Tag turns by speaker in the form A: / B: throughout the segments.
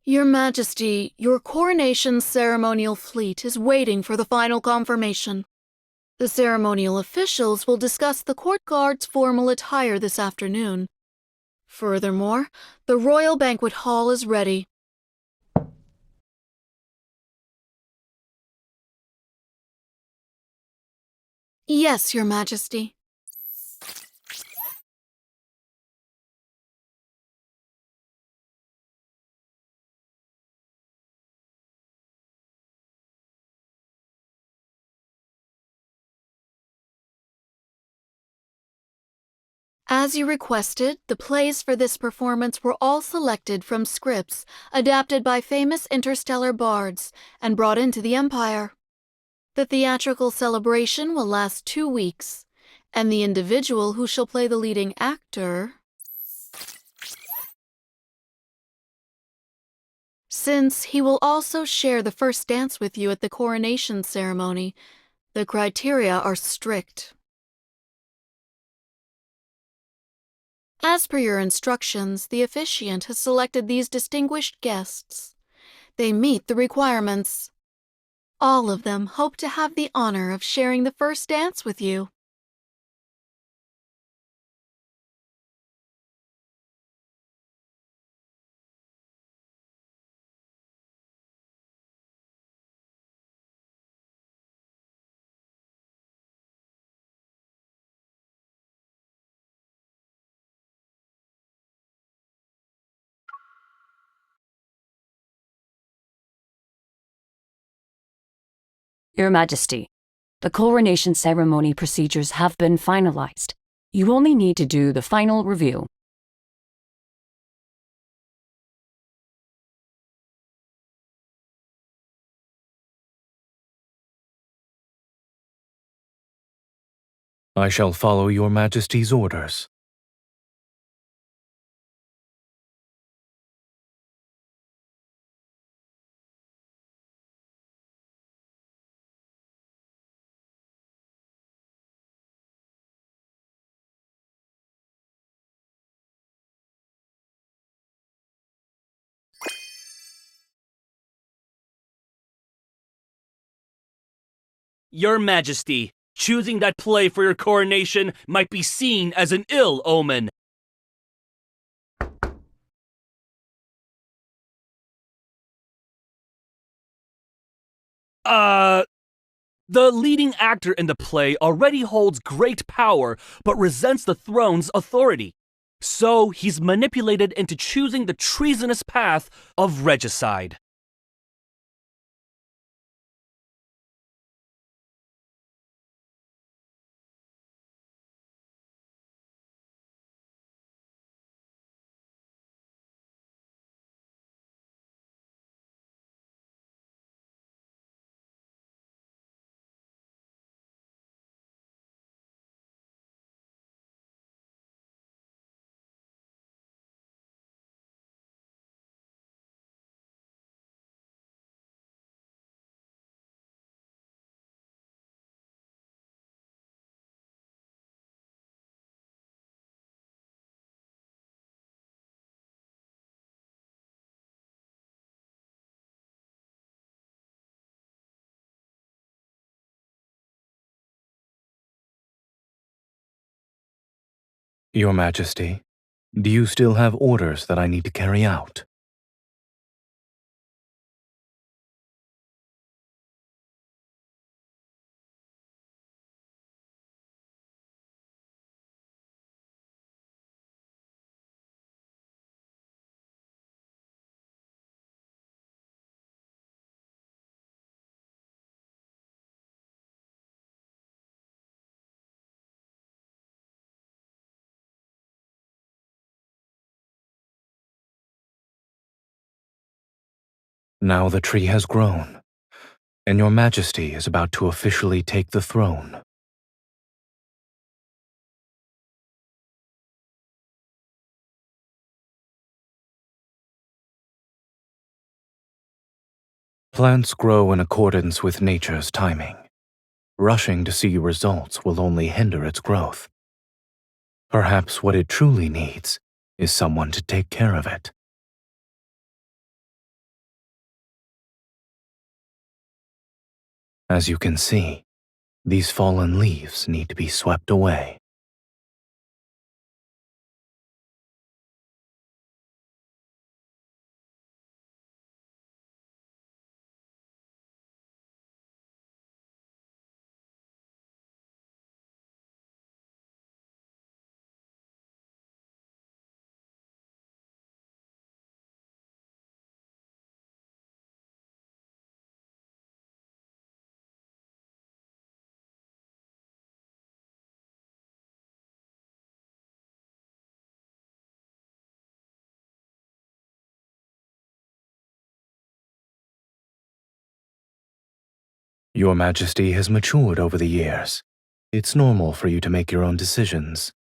A: Your Majesty, your coronation ceremonial fleet is waiting for the final confirmation. The ceremonial officials will discuss the court guard's formal attire this afternoon. Furthermore, the royal banquet hall is ready. Yes, Your Majesty. As you requested, the plays for this performance were all selected from scripts adapted by famous interstellar bards and brought into the Empire. The theatrical celebration will last 2 weeks, and the individual who shall play the leading actor... Since he will also share the first dance with you at the coronation ceremony, the criteria are strict. As per your instructions, the officiant has selected these distinguished guests. They meet the requirements. All of them hope to have the honor of sharing the first dance with you.
B: Your Majesty, the coronation ceremony procedures have been finalized. You only need to do the final review.
C: I shall follow Your Majesty's orders.
D: Your Majesty, choosing that play for your coronation might be seen as an ill omen. The leading actor in the play already holds great power, but resents the throne's authority. So he's manipulated into choosing the treasonous path of regicide.
C: Your Majesty, do you still have orders that I need to carry out? Now the tree has grown, and Your Majesty is about to officially take the throne. Plants grow in accordance with nature's timing. Rushing to see results will only hinder its growth. Perhaps what it truly needs is someone to take care of it. As you can see, these fallen leaves need to be swept away. Your Majesty has matured over the years. It's normal for you to make your own decisions.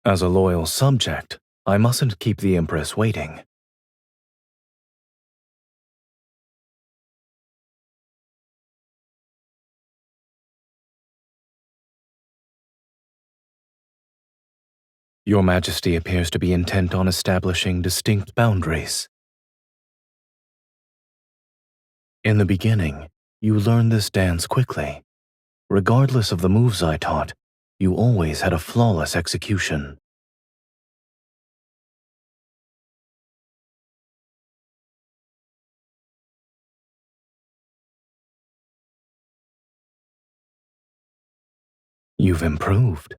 C: As a loyal subject, I mustn't keep the Empress waiting. Your Majesty appears to be intent on establishing distinct boundaries. In the beginning, you learned this dance quickly. Regardless of the moves I taught, you always had a flawless execution. You've improved.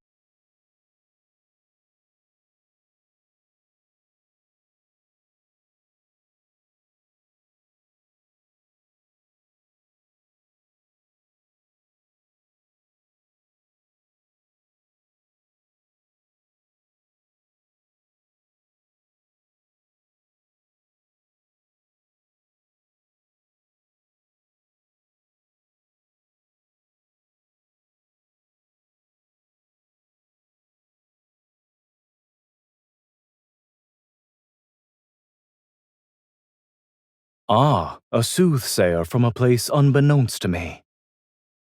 C: Ah, a soothsayer from a place unbeknownst to me.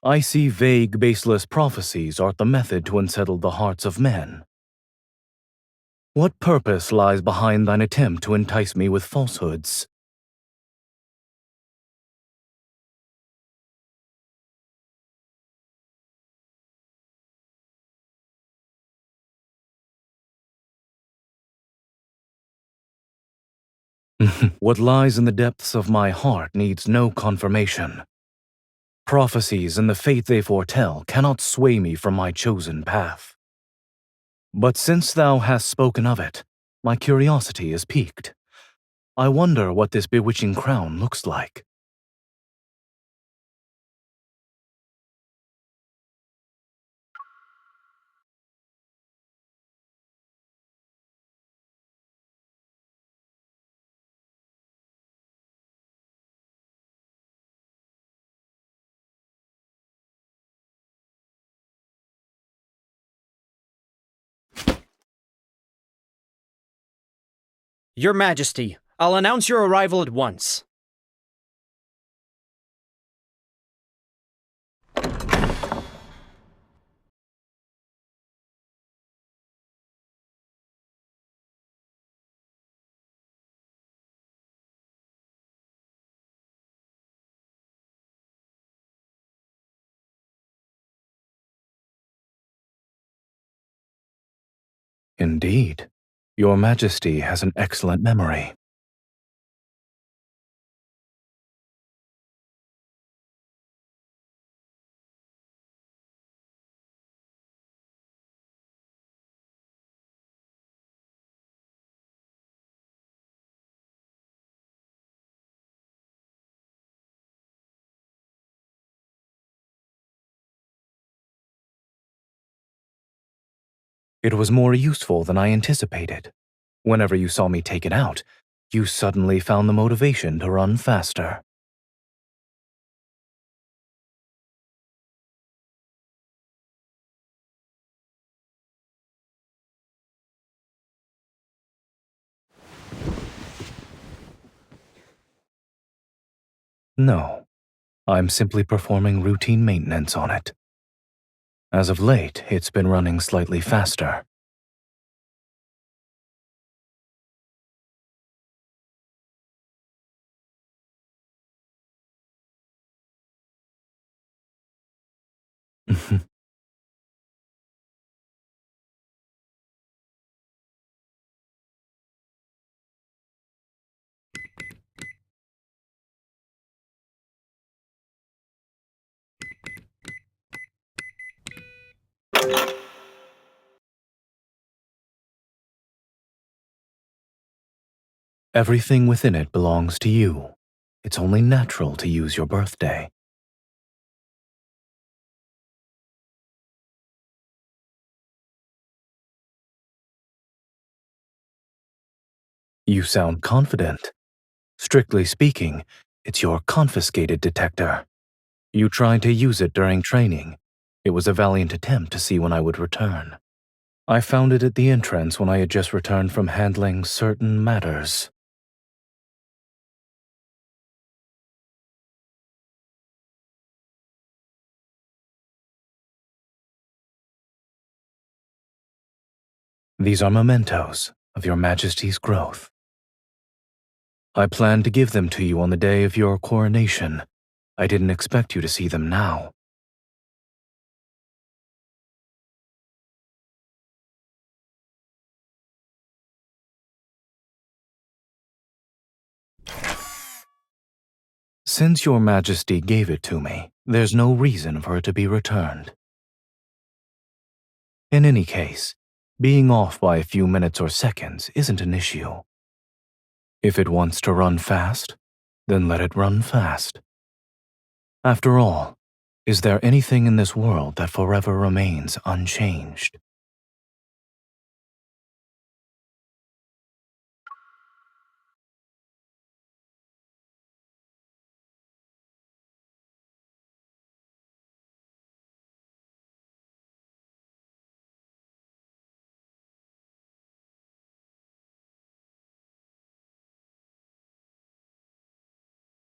C: I see vague, baseless prophecies are the method to unsettle the hearts of men. What purpose lies behind thine attempt to entice me with falsehoods? What lies in the depths of my heart needs no confirmation. Prophecies and the fate they foretell cannot sway me from my chosen path. But since thou hast spoken of it, my curiosity is piqued. I wonder what this bewitching crown looks like.
E: Your Majesty, I'll announce your arrival at once.
C: Indeed, your Majesty has an excellent memory. It was more useful than I anticipated. Whenever you saw me take it out, you suddenly found the motivation to run faster. No, I'm simply performing routine maintenance on it. As of late, it's been running slightly faster. Everything within it belongs to you. It's only natural to use your birthday. You sound confident. Strictly speaking, it's your confiscated detector. You tried to use it during training. It was a valiant attempt to see when I would return. I found it at the entrance when I had just returned from handling certain matters. These are mementos of your Majesty's growth. I planned to give them to you on the day of your coronation. I didn't expect you to see them now. Since your Majesty gave it to me, there's no reason for it to be returned. In any case, being off by a few minutes or seconds isn't an issue. If it wants to run fast, then let it run fast. After all, is there anything in this world that forever remains unchanged?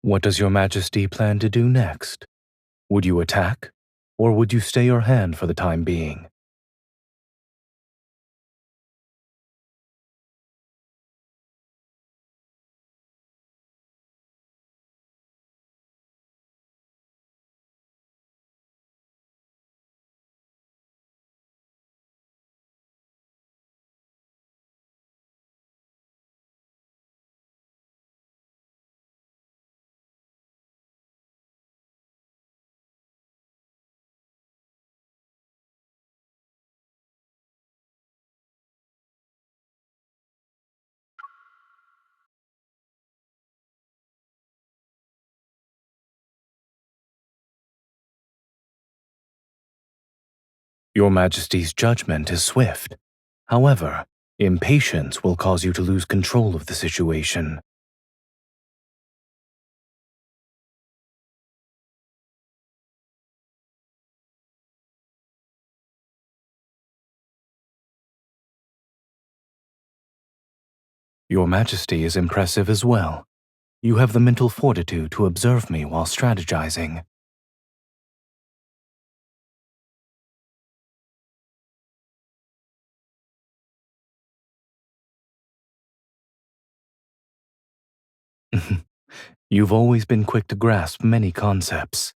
C: What does your Majesty plan to do next? Would you attack, or would you stay your hand for the time being? Your Majesty's judgment is swift. However, impatience will cause you to lose control of the situation. Your Majesty is impressive as well. You have the mental fortitude to observe me while strategizing. You've always been quick to grasp many concepts.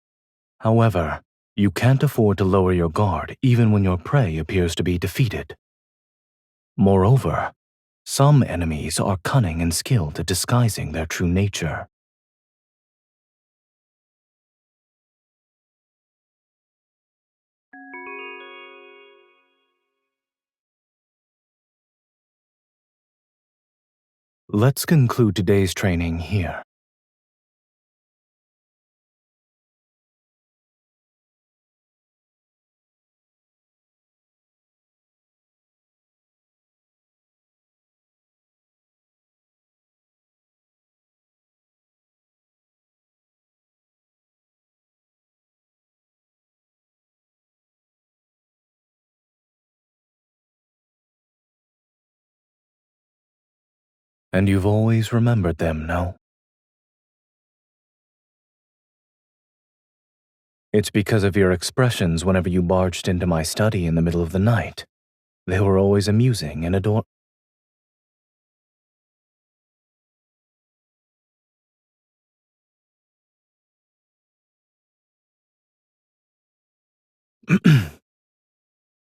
C: However, you can't afford to lower your guard even when your prey appears to be defeated. Moreover, some enemies are cunning and skilled at disguising their true nature. Let's conclude today's training here. And you've always remembered them, no? It's because of your expressions whenever you barged into my study in the middle of the night. They were always amusing and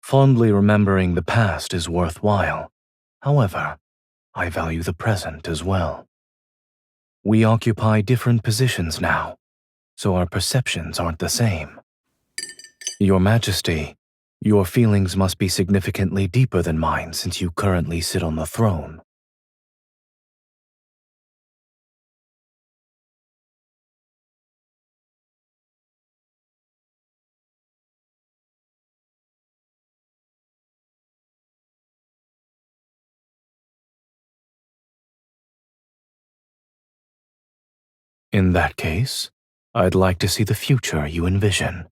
C: Fondly remembering the past is worthwhile. However, I value the present as well. We occupy different positions now, so our perceptions aren't the same. Your Majesty, your feelings must be significantly deeper than mine since you currently sit on the throne. In that case, I'd like to see the future you envision.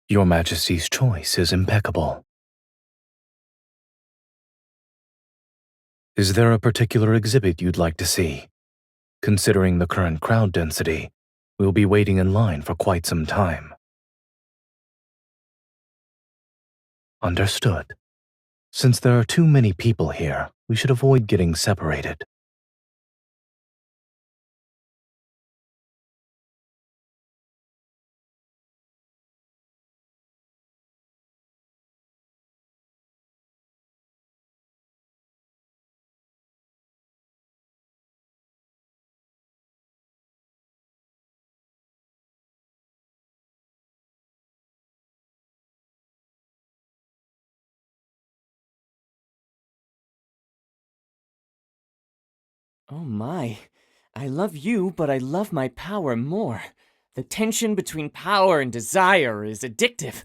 C: Your Majesty's choice is impeccable. Is there a particular exhibit you'd like to see? Considering the current crowd density, we'll be waiting in line for quite some time. Understood. Since there are too many people here, we should avoid getting separated.
F: Oh my. I love you, but I love my power more. The tension between power and desire is addictive.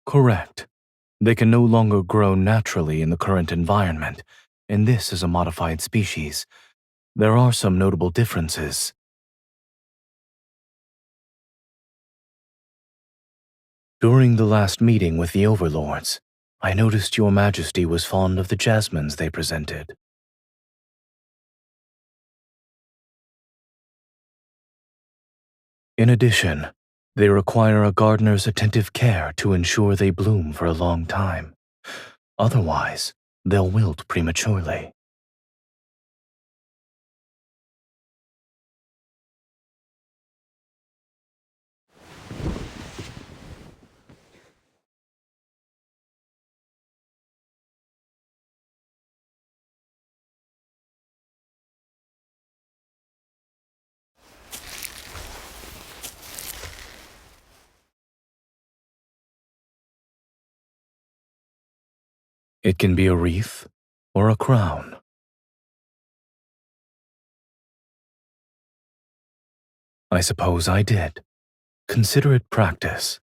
C: Correct. They can no longer grow naturally in the current environment, and this is a modified species. There are some notable differences. During the last meeting with the overlords, I noticed your Majesty was fond of the jasmines they presented. In addition, they require a gardener's attentive care to ensure they bloom for a long time. Otherwise, they'll wilt prematurely. It can be a wreath or a crown. I suppose I did. Consider it practice.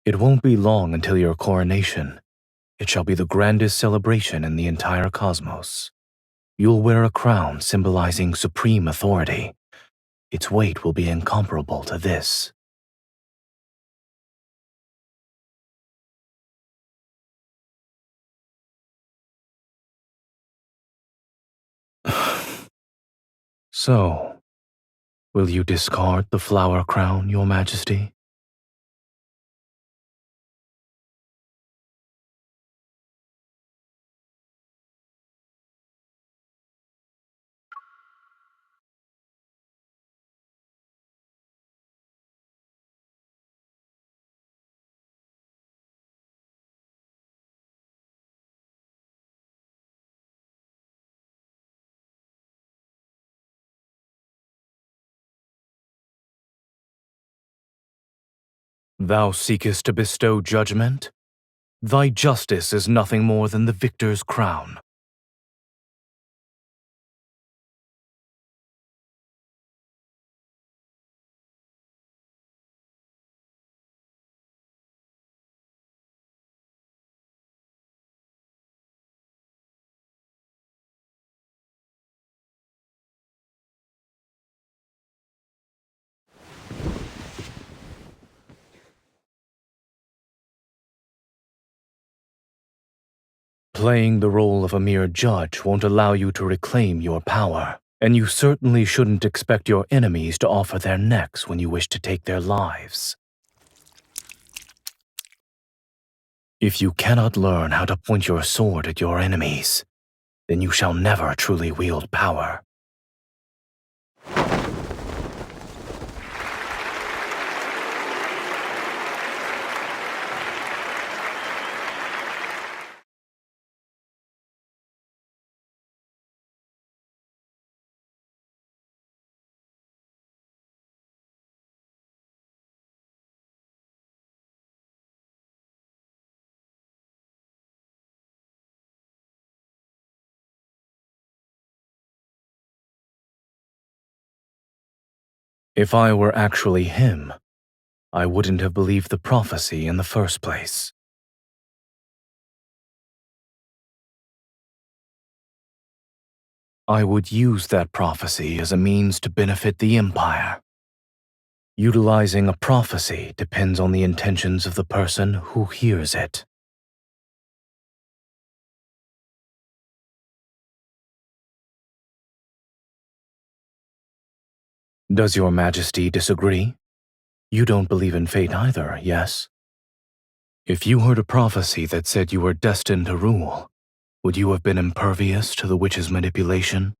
C: It won't be long until your coronation. It shall be the grandest celebration in the entire cosmos. You'll wear a crown symbolizing supreme authority. Its weight will be incomparable to this. So, will you discard the flower crown, Your Majesty? Thou seekest to bestow judgment? Thy justice is nothing more than the victor's crown. Playing the role of a mere judge won't allow you to reclaim your power, and you certainly shouldn't expect your enemies to offer their necks when you wish to take their lives. If you cannot learn how to point your sword at your enemies, then you shall never truly wield power. If I were actually him, I wouldn't have believed the prophecy in the first place. I would use that prophecy as a means to benefit the Empire. Utilizing a prophecy depends on the intentions of the person who hears it. Does your Majesty disagree? You don't believe in fate either, yes? If you heard a prophecy that said you were destined to rule, would you have been impervious to the witch's manipulation?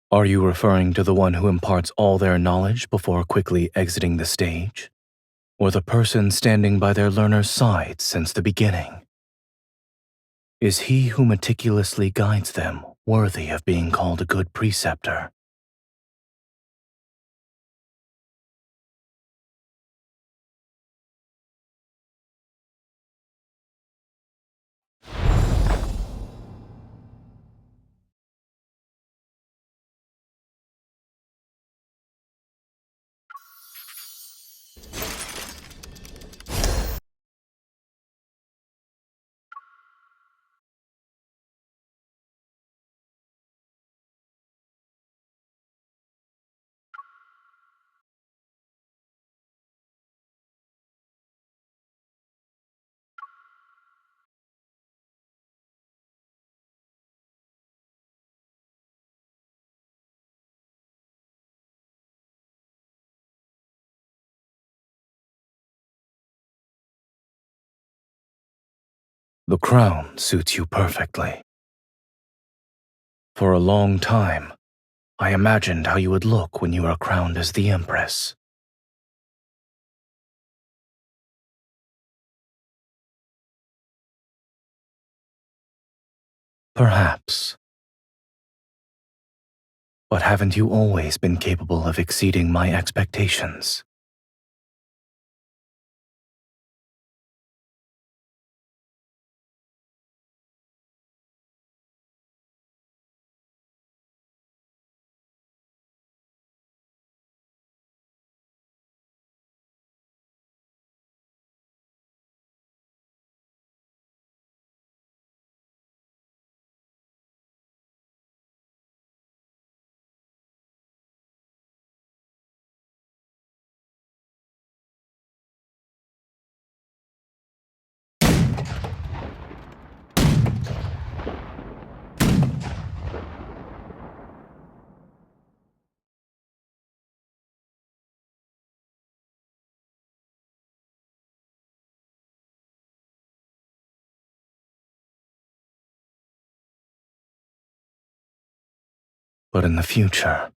C: Are you referring to the one who imparts all their knowledge before quickly exiting the stage? Or the person standing by their learner's side since the beginning? Is he who meticulously guides them worthy of being called a good preceptor? The crown suits you perfectly. For a long time, I imagined how you would look when you are crowned as the Empress. Perhaps. But haven't you always been capable of exceeding my expectations? But in the future,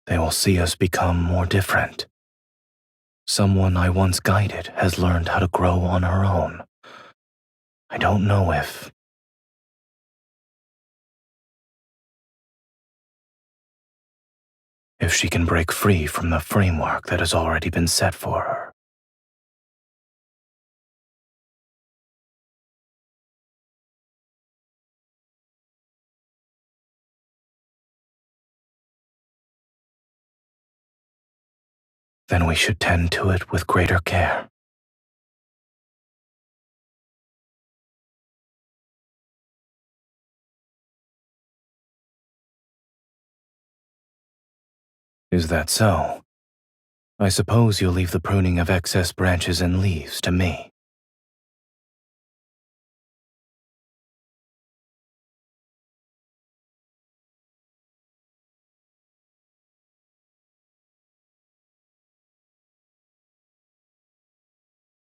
C: they will see us become more different. Someone I once guided has learned how to grow on her own. I don't know if she can break free from the framework that has already been set for her. Then we should tend to it with greater care. Is that so? I suppose you'll leave the pruning of excess branches and leaves to me.